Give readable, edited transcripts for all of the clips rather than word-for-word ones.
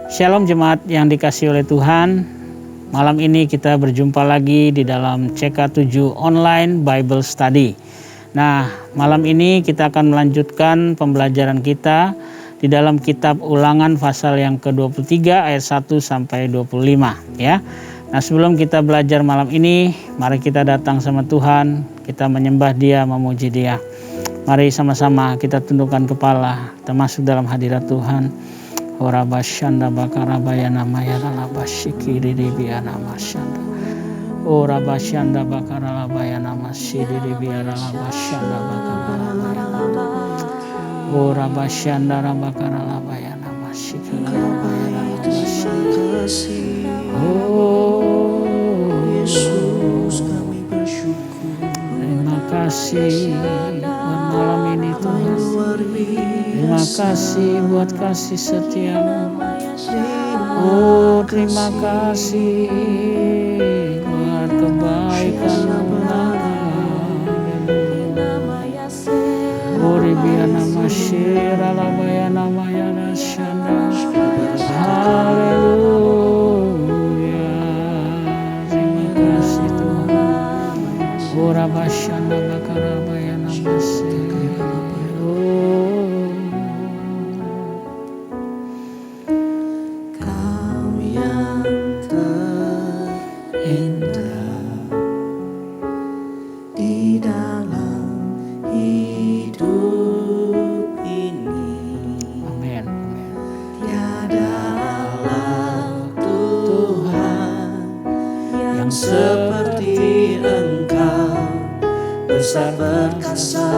Shalom jemaat yang dikasihi oleh Tuhan. Malam ini kita berjumpa lagi di dalam CK7 Online Bible Study. Nah, malam ini kita akan melanjutkan pembelajaran kita di dalam kitab Ulangan pasal yang ke-23 ayat 1 sampai 25 ya. Nah, sebelum kita belajar malam ini, mari kita datang sama Tuhan, kita menyembah Dia, memuji Dia. Mari sama-sama kita tundukkan kepala, kita masuk dalam hadirat Tuhan. Ora basyanda bakara bayana maya labasyiki dibiana masyanda. Ora basyanda bakara bayana masidi dibiana labasyanda bakara bayana. Ora basyanda bakara bayana masyiki bayana labasyiki. Oh Yesus, kami bersyukur. Terima kasih buat malam ini Tuhan. Terima kasih buat kasih setiamu. Oh, terima kasih buat kebaikan-Mu. Oh, ribiana masyira labayana mayana syanda. Haleluya. Terima kasih Tuhan. Oh, rabasyanda bakara bayana masyira. Seperti Engkau, besar perkasa,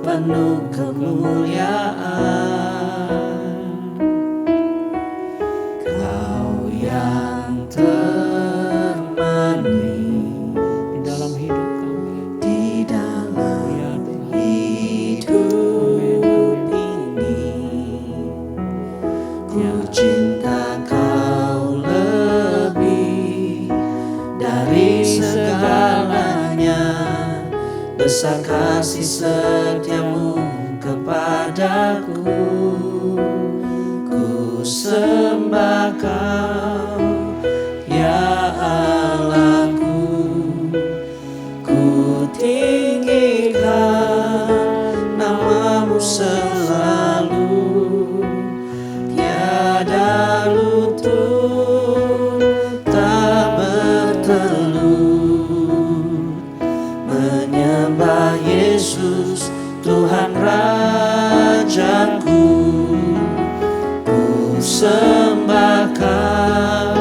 penuh kemuliaan. Kau yang termanis Di dalam hidup kami, di dalam hidup ini. Ku cinta Kau lebih dari segalanya, besar kasih setiamu kepadaku. Ku sembah Kau, ya Allahku. Ku tinggikan nama-Mu selalu, tiada lutut tak bertelut. Menyembah Yesus, Tuhan Rajaku. Ku sembah Kau,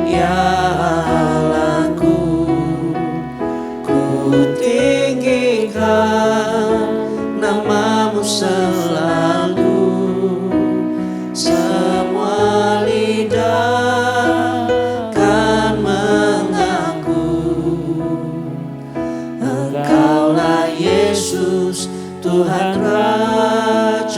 ya Allahku. Ku tinggikan nama-Mu selalu. Semua lidah kan mengaku, Engkaulah Yesus, Tuhan Rajaku.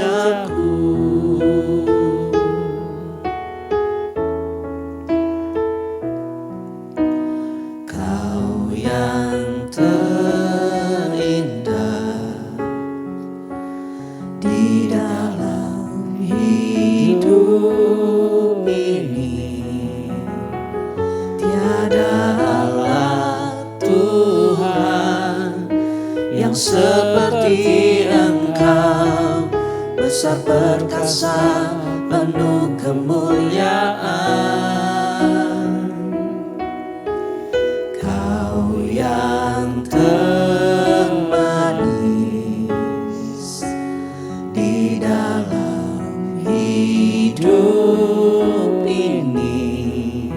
Kau yang terindah di dalam hidup ini. Tiada Allah Tuhan yang seperti Engkau, besar perkasa, penuh kemuliaan. Kau yang termanis di dalam hidup ini.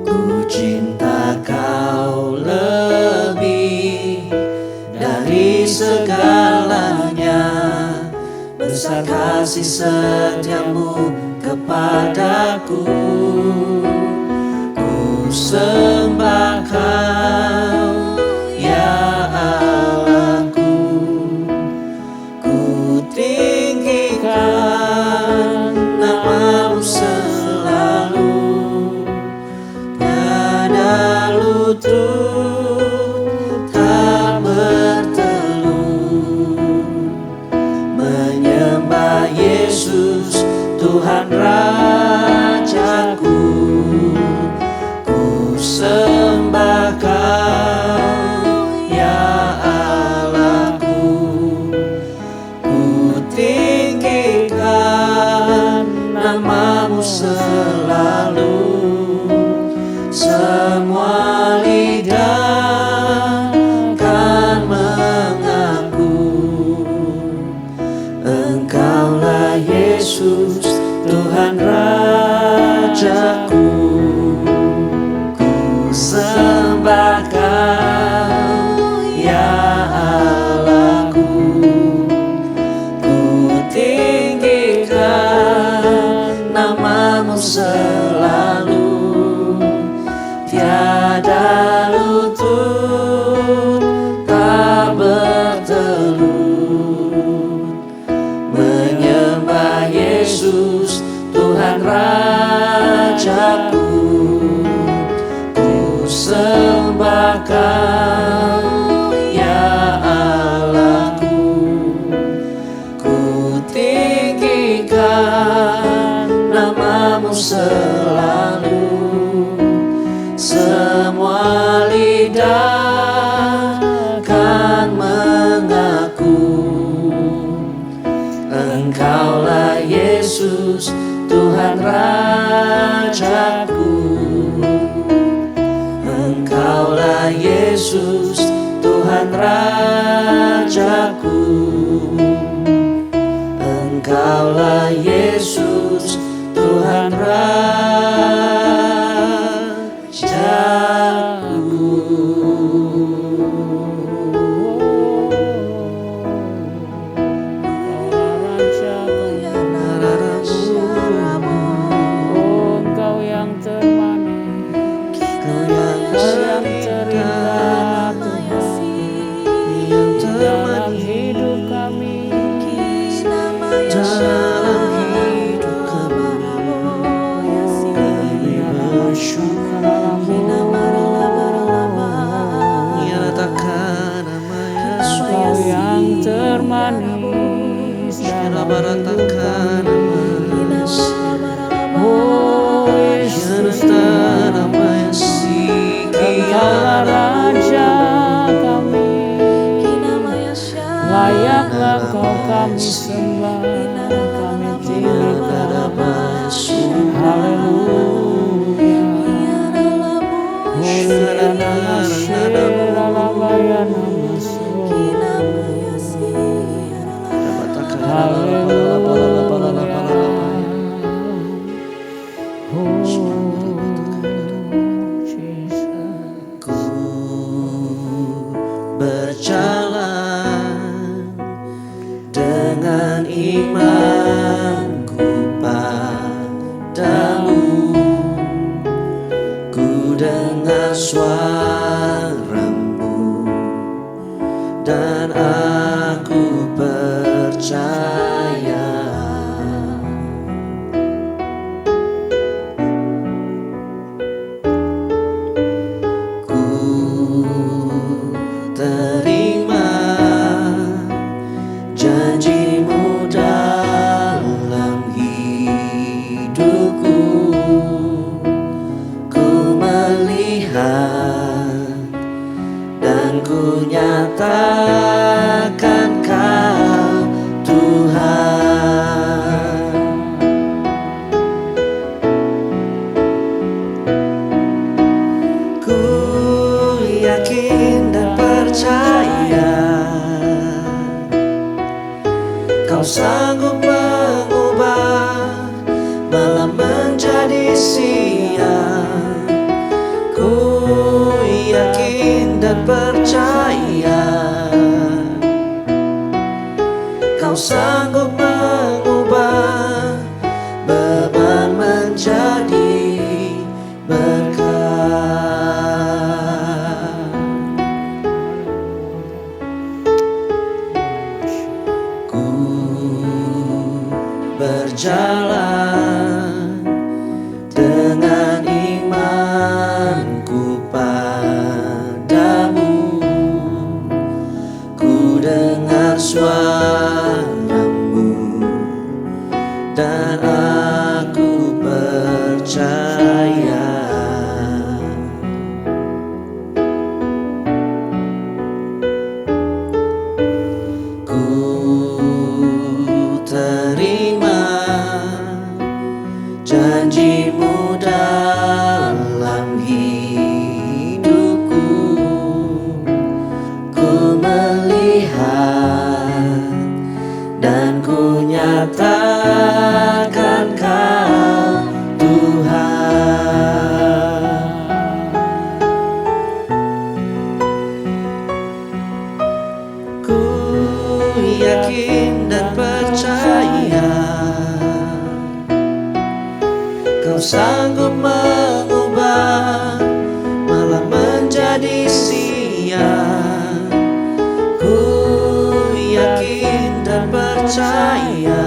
Ku cinta Kau lebih dari segalanya, besar kasih setiamu kepadaku. Ku sembah Kau, ya Allahku. Ku tinggikan nama-Mu selalu, tiada lutut tak bertelut. Menyembah Yesus, Tuhan Rajaku. Ku sembah Kau, ya Allahku. Ku tinggikan nama-Mu selalu. Semua lidah kan mengaku, Engkaulah Yesus, Tuhan Rajaku. Ku sembah Kau, ya Allahku. Ku tinggikan nama-Mu selalu. Tiada lutut tak bertelut menyembah Yesus, Tuhan Rajaku. Ku sembah Kau, ya Allahku. Ku tinggikan nama-Mu selalu. Semua lidah kan mengaku, Engkaulah Yesus, Tuhan Rajaku. Engkaulah Yesus, Tuhan Rajaku. Engkaulah Yesus, Tuhan Rajaku. Engkau yang termanis, Engkau yang terindah, Tuhan, dalam hidup kami, Dalam hidup kami, nyatakan nama Yesus. Engkau yang termanis dalam Nyatakan nama Yesus. Oh Yesus, Nyatakan nama Yesus. Engkaulah Raja kami, layaklah Kau kami sembah, kami tinggikan. Haleluya. Haleluya, haleluya, Ku berjalan dengan imanku padamu. Ku dengar suaramu dan aku percaya. Ku terima janji-Mu dalam hidupku. Ku melihat dan ku nyatakan Kau Tuhan. Ku yakin dan percaya Kau sanggup mengubah malam menjadi siang. Ku yakin dan percaya Kau sanggup mengubah beban menjadi berkah. Ku berjalan dengan imanku padamu. Ku dengar suaramu dan aku percaya. Terima janjimu dalam hidupku, ku melihat dan ku nyatakan Kau Tuhan. Ku yakin dan percaya Kau sanggup mengubah malam menjadi siang. Ku yakin dan percaya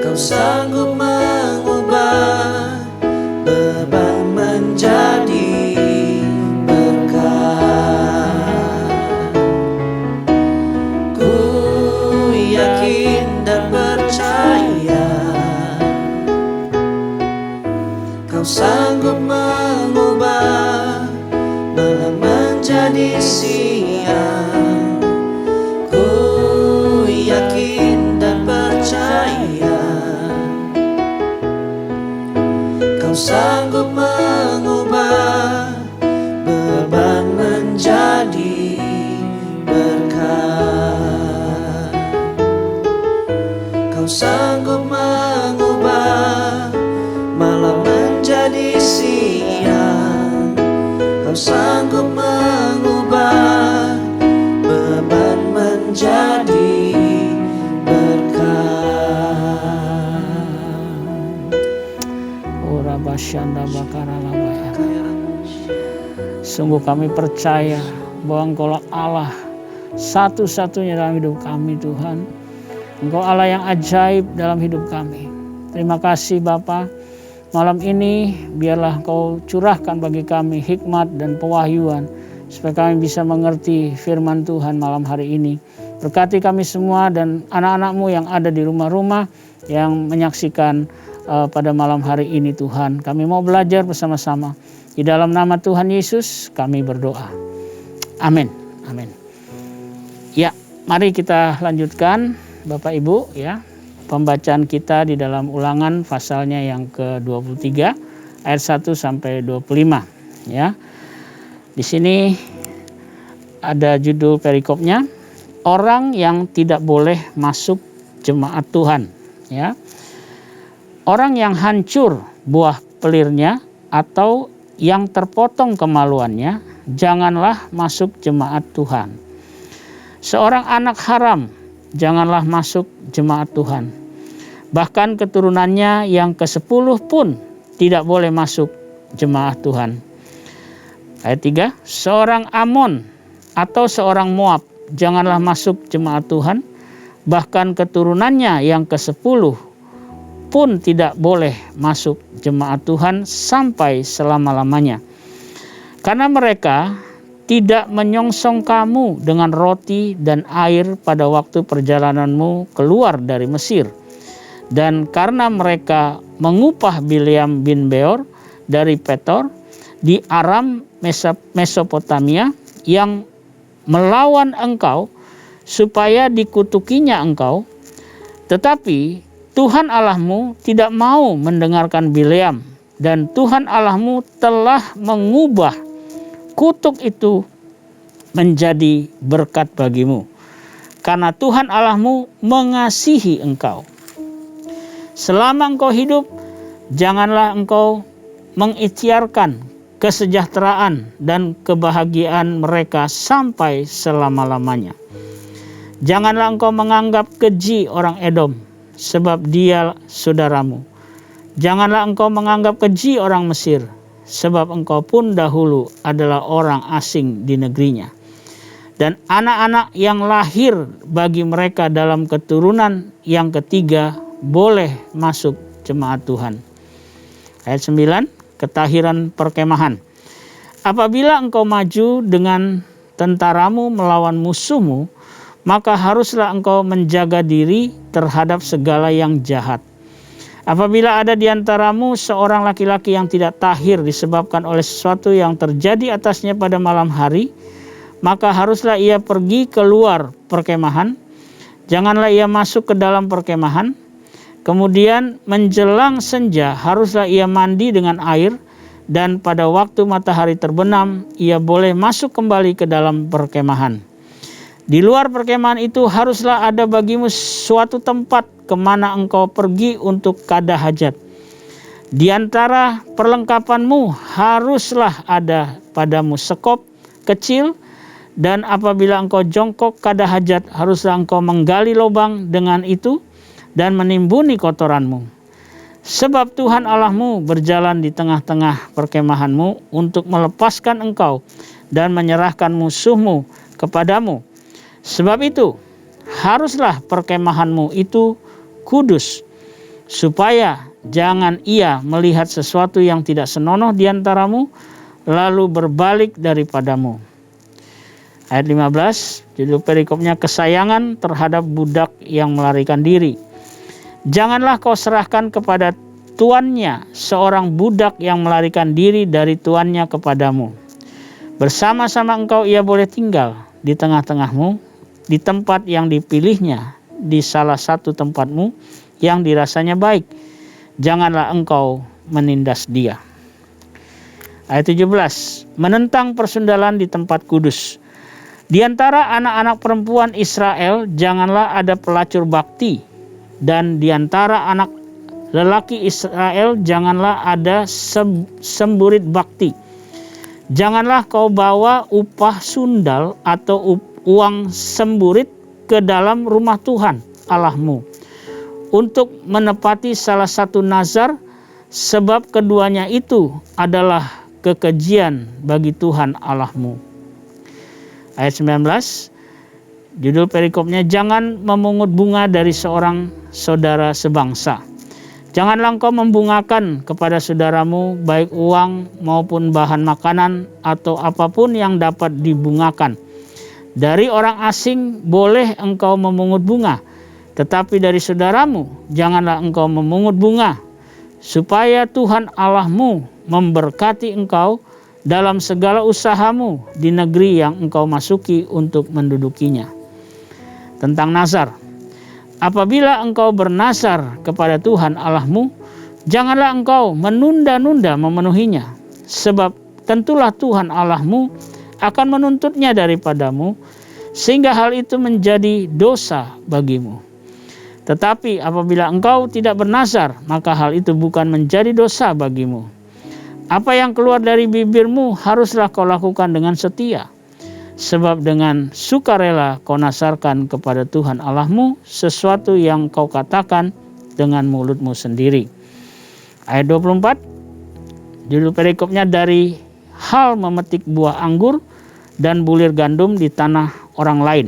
Kau sanggup mengubah beban menjadi berkat. Ku yakin dan percaya Kau sanggup mengubah malam menjadi siang. Ku yakin dan percaya Kau sanggup mengubah beban menjadi berkat. Kau sanggup mengubah malam menjadi siang. Kau sanggup mengubah beban menjadi berkat. Ora basyanda bakara labaya. Sungguh kami percaya bahwa Engkaulah Allah satu-satunya dalam hidup kami Tuhan. Engkau Allah yang ajaib dalam hidup kami. Terima kasih Bapa. Malam ini biarlah Engkau curahkan bagi kami hikmat dan pewahyuan supaya kami bisa mengerti firman Tuhan malam hari ini. Berkati kami semua dan anak-anak-Mu yang ada di rumah-rumah yang menyaksikan pada malam hari ini Tuhan. Kami mau belajar bersama-sama. Di dalam nama Tuhan Yesus kami berdoa. Amin. Amin. Ya, mari kita lanjutkan Bapak Ibu ya. Pembacaan kita di dalam Ulangan pasalnya yang ke-23 ayat 1 sampai 25 ya. Di sini ada judul perikopnya, orang yang tidak boleh masuk jemaat Tuhan ya. Orang yang hancur buah pelirnya atau yang terpotong kemaluannya janganlah masuk jemaat Tuhan. Seorang anak haram janganlah masuk jemaat Tuhan. Bahkan keturunannya yang ke-10 pun tidak boleh masuk jemaat Tuhan. Ayat 3, seorang Amon atau seorang Moab janganlah masuk jemaat Tuhan. Bahkan keturunannya yang ke-10 pun tidak boleh masuk jemaat Tuhan sampai selama-lamanya. Karena mereka tidak menyongsong kamu dengan roti dan air pada waktu perjalananmu keluar dari Mesir. Dan karena mereka mengupah Bileam bin Beor dari Petor di Aram Mesopotamia yang melawan engkau supaya dikutukinya engkau. Tetapi Tuhan Allahmu tidak mau mendengarkan Bileam, dan Tuhan Allahmu telah mengubah kutuk itu menjadi berkat bagimu, karena Tuhan Allahmu mengasihi engkau. Selama engkau hidup, janganlah engkau mengikhtiarkan kesejahteraan dan kebahagiaan mereka sampai selama-lamanya. Janganlah engkau menganggap keji orang Edom, sebab dia saudaramu. Janganlah engkau menganggap keji orang Mesir, sebab engkau pun dahulu adalah orang asing di negerinya. Dan anak-anak yang lahir bagi mereka dalam keturunan yang ketiga boleh masuk jemaat Tuhan. Ayat 9, ketahiran perkemahan. Apabila engkau maju dengan tentaramu melawan musuhmu, maka haruslah engkau menjaga diri terhadap segala yang jahat. Apabila ada di antaramu seorang laki-laki yang tidak tahir disebabkan oleh sesuatu yang terjadi atasnya pada malam hari, maka haruslah ia pergi keluar perkemahan. Janganlah ia masuk ke dalam perkemahan. Kemudian menjelang senja haruslah ia mandi dengan air, dan pada waktu matahari terbenam ia boleh masuk kembali ke dalam perkemahan. Di luar perkemahan itu haruslah ada bagimu suatu tempat kemana engkau pergi untuk kada hajat. Di antara perlengkapanmu haruslah ada padamu sekop kecil, dan apabila engkau jongkok kada hajat, haruslah engkau menggali lubang dengan itu dan menimbuni kotoranmu. Sebab Tuhan Allahmu berjalan di tengah-tengah perkemahanmu untuk melepaskan engkau dan menyerahkan musuhmu kepadamu. Sebab itu, haruslah perkemahanmu itu kudus, supaya jangan ia melihat sesuatu yang tidak senonoh di antaramu, lalu berbalik daripadamu. Ayat 15, judul perikopnya kesayangan terhadap budak yang melarikan diri. Janganlah kau serahkan kepada tuannya seorang budak yang melarikan diri dari tuannya kepadamu. Bersama-sama engkau ia boleh tinggal di tengah-tengahmu, di tempat yang dipilihnya, di salah satu tempatmu yang dirasanya baik. Janganlah engkau menindas dia. Ayat 17, menentang persundalan di tempat kudus. Di antara anak-anak perempuan Israel janganlah ada pelacur bakti, dan di antara anak lelaki Israel janganlah ada semburit bakti. Janganlah kau bawa upah sundal atau uang semburit ke dalam rumah Tuhan Allahmu untuk menepati salah satu nazar, sebab keduanya itu adalah kekejian bagi Tuhan Allahmu. Ayat 19, judul perikopnya jangan memungut bunga dari seorang saudara sebangsa. Janganlah engkau membungakan kepada saudaramu baik uang maupun bahan makanan atau apapun yang dapat dibungakan. Dari orang asing boleh engkau memungut bunga, tetapi dari saudaramu janganlah engkau memungut bunga, supaya Tuhan Allahmu memberkati engkau dalam segala usahamu di negeri yang engkau masuki untuk mendudukinya. Tentang nazar. Apabila engkau bernazar kepada Tuhan Allahmu, janganlah engkau menunda-nunda memenuhinya, sebab tentulah Tuhan Allahmu akan menuntutnya daripadamu, sehingga hal itu menjadi dosa bagimu. Tetapi apabila engkau tidak bernazar, maka hal itu bukan menjadi dosa bagimu. Apa yang keluar dari bibirmu haruslah kau lakukan dengan setia, sebab dengan sukarela kau nazarkan kepada Tuhan Allahmu sesuatu yang kau katakan dengan mulutmu sendiri. Ayat 24, judul perikopnya dari hal memetik buah anggur dan bulir gandum di tanah orang lain.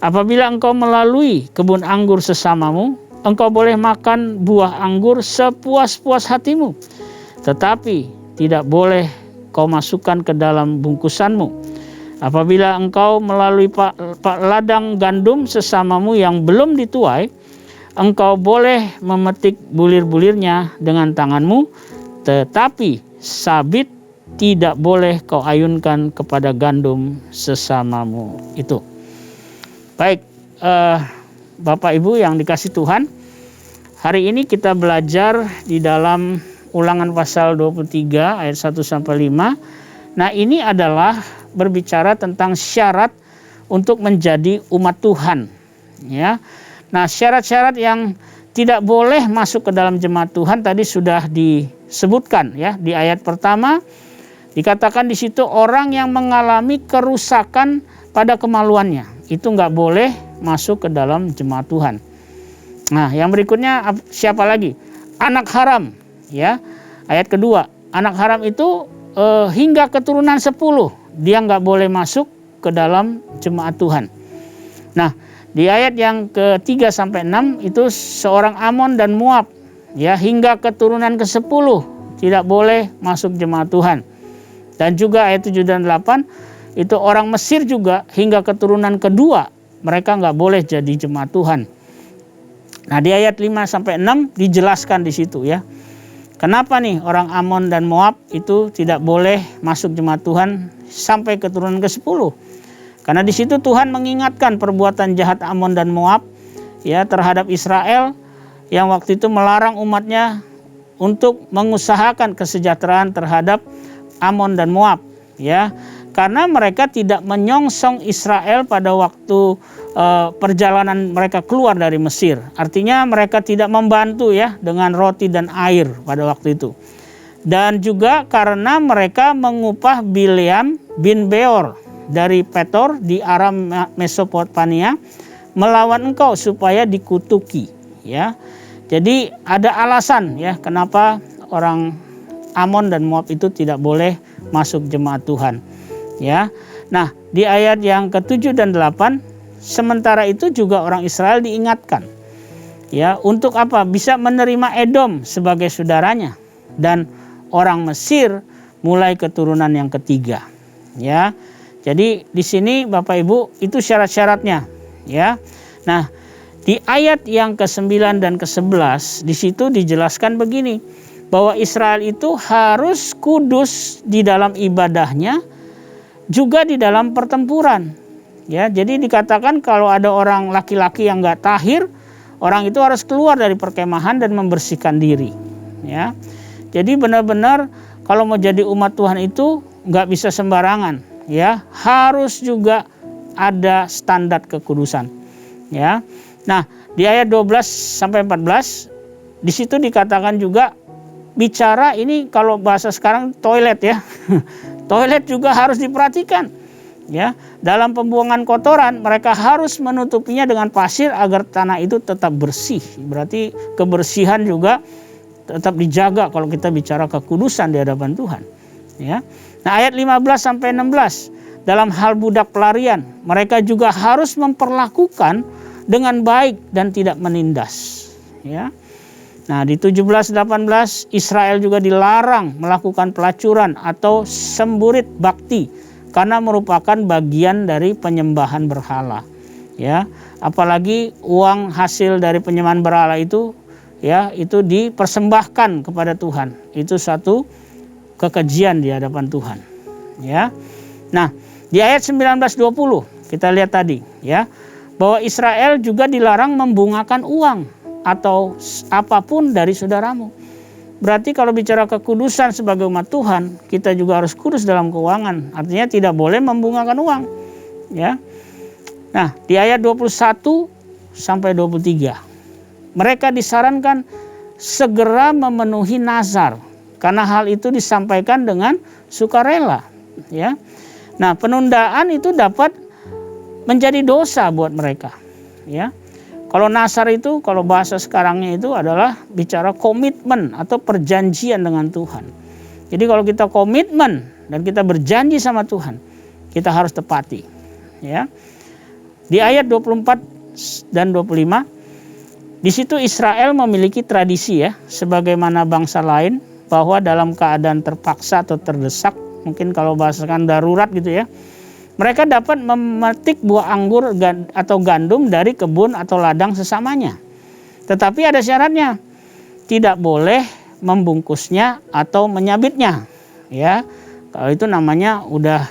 Apabila engkau melalui kebun anggur sesamamu, engkau boleh makan buah anggur sepuas-puas hatimu, tetapi tidak boleh kau masukkan ke dalam bungkusanmu. Apabila engkau melalui ladang gandum sesamamu yang belum dituai, engkau boleh memetik bulir-bulirnya dengan tanganmu, tetapi sabit tidak boleh kau ayunkan kepada gandum sesamamu itu. Baik, Bapak Ibu yang dikasih Tuhan, hari ini kita belajar di dalam Ulangan pasal 23 ayat 1 sampai 5. Nah, ini adalah berbicara tentang syarat untuk menjadi umat Tuhan, ya. Nah, syarat-syarat yang tidak boleh masuk ke dalam jemaat Tuhan tadi sudah disebutkan, ya. Di ayat pertama dikatakan di situ orang yang mengalami kerusakan pada kemaluannya itu nggak boleh masuk ke dalam jemaat Tuhan. Nah, yang berikutnya siapa lagi? Anak haram, ya. Ayat kedua, anak haram itu hingga keturunan 10 dia nggak boleh masuk ke dalam jemaat Tuhan. Nah, di ayat yang ke-3 sampai 6 itu seorang Amon dan Moab, ya, hingga keturunan ke-10 tidak boleh masuk jemaat Tuhan. Dan juga ayat 7 dan 8 itu orang Mesir juga hingga keturunan kedua mereka nggak boleh jadi jemaat Tuhan. Nah di ayat 5-6 dijelaskan di situ ya. Kenapa nih orang Amon dan Moab itu tidak boleh masuk jemaat Tuhan sampai keturunan ke-10? Karena di situ Tuhan mengingatkan perbuatan jahat Amon dan Moab ya terhadap Israel yang waktu itu melarang umatnya untuk mengusahakan kesejahteraan terhadap Amon dan Moab ya. Karena mereka tidak menyongsong Israel pada waktu perjalanan mereka keluar dari Mesir. Artinya mereka tidak membantu ya dengan roti dan air pada waktu itu. Dan juga karena mereka mengupah Bileam bin Beor dari Petor di Aram Mesopotamia melawan engkau supaya dikutuki ya. Jadi ada alasan ya kenapa orang Amon dan Moab itu tidak boleh masuk jemaat Tuhan ya. Nah di ayat yang ke-7 dan 8 sementara itu juga orang Israel diingatkan ya untuk apa? Bisa menerima Edom sebagai saudaranya dan orang Mesir mulai keturunan yang ketiga ya. Jadi di sini Bapak Ibu itu syarat-syaratnya ya. Nah di ayat yang ke-9 dan ke-11 di situ dijelaskan begini bahwa Israel itu harus kudus di dalam ibadahnya juga di dalam pertempuran. Ya, jadi dikatakan kalau ada orang laki-laki yang nggak tahir, orang itu harus keluar dari perkemahan dan membersihkan diri. Ya, jadi benar-benar kalau mau jadi umat Tuhan itu nggak bisa sembarangan. Ya, harus juga ada standar kekudusan. Ya, nah di ayat 12-14 di situ dikatakan juga bicara ini kalau bahasa sekarang toilet ya, toilet juga harus diperhatikan. Ya, dalam pembuangan kotoran mereka harus menutupinya dengan pasir agar tanah itu tetap bersih. Berarti kebersihan juga tetap dijaga kalau kita bicara kekudusan di hadapan Tuhan. Ya. Nah, ayat 15-16 dalam hal budak pelarian mereka juga harus memperlakukan dengan baik dan tidak menindas. Ya. Nah, di 17-18 Israel juga dilarang melakukan pelacuran atau semburit bakti karena merupakan bagian dari penyembahan berhala. Ya, apalagi uang hasil dari penyembahan berhala itu ya, itu dipersembahkan kepada Tuhan. Itu satu kekejian di hadapan Tuhan. Ya. Nah, di ayat 19-20 kita lihat tadi ya, bahwa Israel juga dilarang membungakan uang atau apapun dari saudaramu. Berarti kalau bicara kekudusan sebagai umat Tuhan, kita juga harus kudus dalam keuangan. Artinya tidak boleh membungakan uang. Ya. Nah, di ayat 21-23, mereka disarankan segera memenuhi nazar karena hal itu disampaikan dengan sukarela. Ya. Nah, penundaan itu dapat menjadi dosa buat mereka. Ya. Kalau nazar itu, kalau bahasa sekarangnya itu adalah bicara komitmen atau perjanjian dengan Tuhan. Jadi kalau kita komitmen dan kita berjanji sama Tuhan, kita harus tepati. Ya. Di ayat 24 dan 25, di situ Israel memiliki tradisi ya, sebagaimana bangsa lain, bahwa dalam keadaan terpaksa atau terdesak, mungkin kalau bahasakan darurat gitu ya, mereka dapat memetik buah anggur atau gandum dari kebun atau ladang sesamanya. Tetapi ada syaratnya. Tidak boleh membungkusnya atau menyabitnya. Ya. Kalau itu namanya udah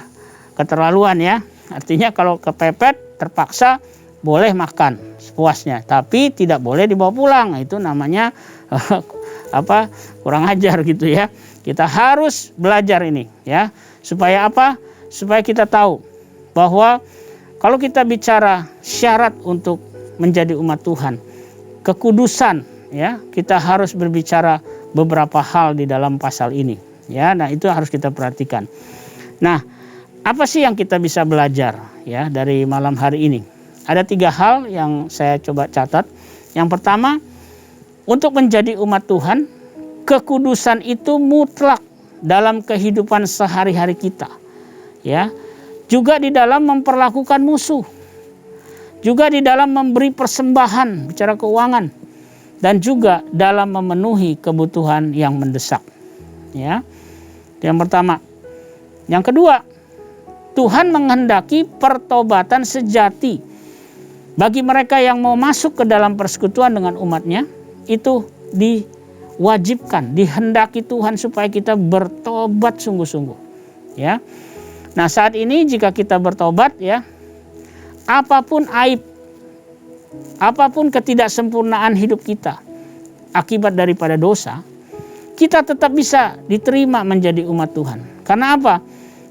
keterlaluan ya. Artinya kalau kepepet terpaksa boleh makan sepuasnya, tapi tidak boleh dibawa pulang. Itu namanya kurang ajar gitu ya. Kita harus belajar ini ya. Supaya apa? Supaya kita tahu bahwa kalau kita bicara syarat untuk menjadi umat Tuhan, kekudusan ya, kita harus berbicara beberapa hal di dalam pasal ini ya. Nah, itu harus kita perhatikan. Nah, apa sih yang kita bisa belajar ya dari malam hari ini? Ada 3 hal yang saya coba catat. Yang pertama, untuk menjadi umat Tuhan, kekudusan itu mutlak dalam kehidupan sehari-hari kita. Ya. Juga di dalam memperlakukan musuh. Juga di dalam memberi persembahan, bicara keuangan. Dan juga dalam memenuhi kebutuhan yang mendesak. Ya. Yang pertama. Yang kedua, Tuhan menghendaki pertobatan sejati Bagi mereka yang mau masuk ke dalam persekutuan dengan umatnya, itu diwajibkan, dihendaki Tuhan supaya kita bertobat sungguh-sungguh. Ya. Nah, saat ini jika kita bertobat, ya, apapun aib, apapun ketidaksempurnaan hidup kita akibat daripada dosa, kita tetap bisa diterima menjadi umat Tuhan. Karena apa?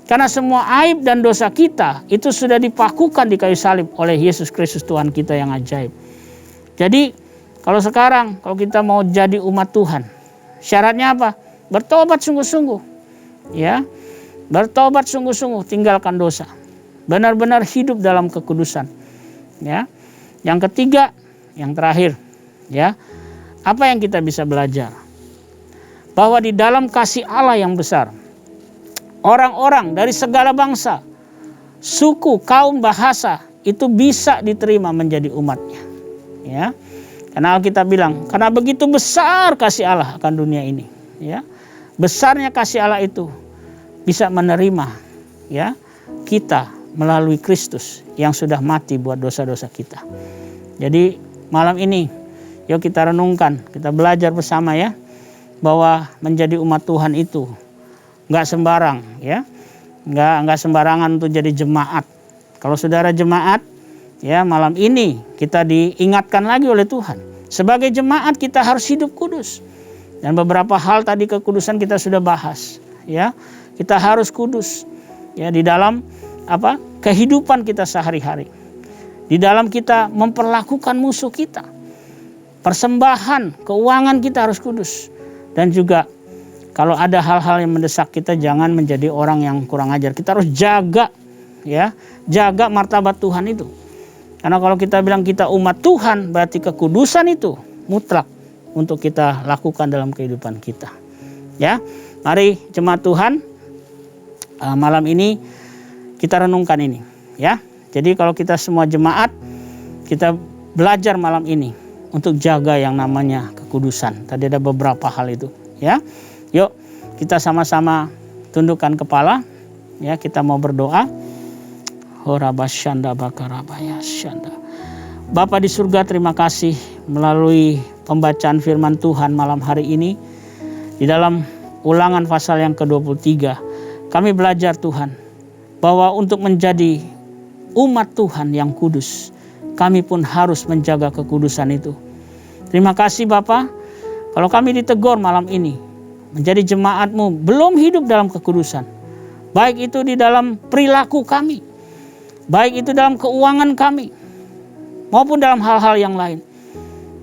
Karena semua aib dan dosa kita itu sudah dipakukan di kayu salib oleh Yesus Kristus Tuhan kita yang ajaib. Jadi kalau sekarang kalau kita mau jadi umat Tuhan, syaratnya apa? Bertobat sungguh-sungguh. Ya. Bertobat sungguh-sungguh, tinggalkan dosa. Benar-benar hidup dalam kekudusan. Ya. Yang ketiga, yang terakhir, ya. Apa yang kita bisa belajar? Bahwa di dalam kasih Allah yang besar, orang-orang dari segala bangsa, suku, kaum, bahasa itu bisa diterima menjadi umatnya. Ya, karena Alkitab bilang, karena begitu besar kasih Allah akan dunia ini. Ya, besarnya kasih Allah itu bisa menerima, ya, kita melalui Kristus yang sudah mati buat dosa-dosa kita. Jadi malam ini, yuk kita renungkan, kita belajar bersama ya, bahwa menjadi umat Tuhan itu nggak sembarang, ya, nggak sembarangan untuk jadi jemaat. Kalau saudara jemaat, ya, malam ini kita diingatkan lagi oleh Tuhan. Sebagai jemaat kita harus hidup kudus. Dan beberapa hal tadi kekudusan kita sudah bahas, ya. Kita harus kudus, ya, di dalam kehidupan kita sehari-hari. Di dalam kita memperlakukan musuh kita. Persembahan, keuangan kita harus kudus. Dan juga kalau ada hal-hal yang mendesak kita, jangan menjadi orang yang kurang ajar. Kita harus jaga, ya, jaga martabat Tuhan itu. Karena kalau kita bilang kita umat Tuhan, berarti kekudusan itu mutlak untuk kita lakukan dalam kehidupan kita. Ya, mari jemaat Tuhan, malam ini kita renungkan ini. Ya, jadi kalau kita semua jemaat, kita belajar malam ini untuk jaga yang namanya kekudusan. Tadi ada beberapa hal itu. Ya. Yuk kita sama-sama tundukkan kepala, ya, kita mau berdoa. Bapa di surga, terima kasih melalui pembacaan firman Tuhan malam hari ini. Di dalam Ulangan pasal yang ke-23, kami belajar Tuhan, bahwa untuk menjadi umat Tuhan yang kudus, kami pun harus menjaga kekudusan itu. Terima kasih Bapa, kalau kami ditegur malam ini, menjadi jemaat-Mu belum hidup dalam kekudusan. Baik itu di dalam perilaku kami, baik itu dalam keuangan kami, maupun dalam hal-hal yang lain.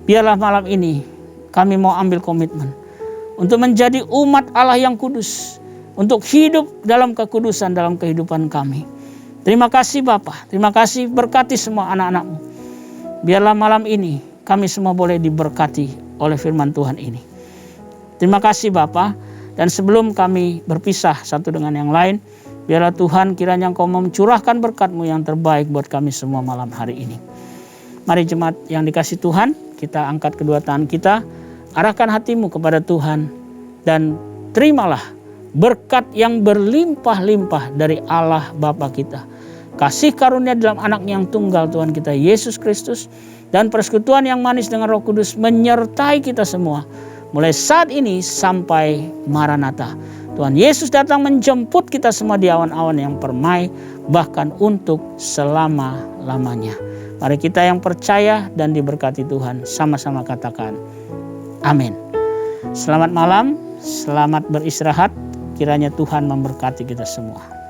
Biarlah malam ini kami mau ambil komitmen untuk menjadi umat Allah yang kudus, untuk hidup dalam kekudusan dalam kehidupan kami. Terima kasih Bapa, terima kasih, berkati semua anak-anak-Mu. Biarlah malam ini kami semua boleh diberkati oleh firman Tuhan ini. Terima kasih Bapa, dan sebelum kami berpisah satu dengan yang lain, biarlah Tuhan kiranya Engkau mencurahkan berkat-Mu yang terbaik buat kami semua malam hari ini. Mari jemaat yang dikasih Tuhan, kita angkat kedua tangan kita, arahkan hatimu kepada Tuhan, dan terimalah berkat yang berlimpah-limpah dari Allah Bapa kita. Kasih karunia dalam Anak-Nya yang tunggal Tuhan kita Yesus Kristus, dan persekutuan yang manis dengan Roh Kudus menyertai kita semua, mulai saat ini sampai Maranatha. Tuhan Yesus datang menjemput kita semua di awan-awan yang permai, bahkan untuk selama-lamanya. Mari kita yang percaya dan diberkati Tuhan sama-sama katakan amin. Selamat malam, selamat beristirahat. Kiranya Tuhan memberkati kita semua.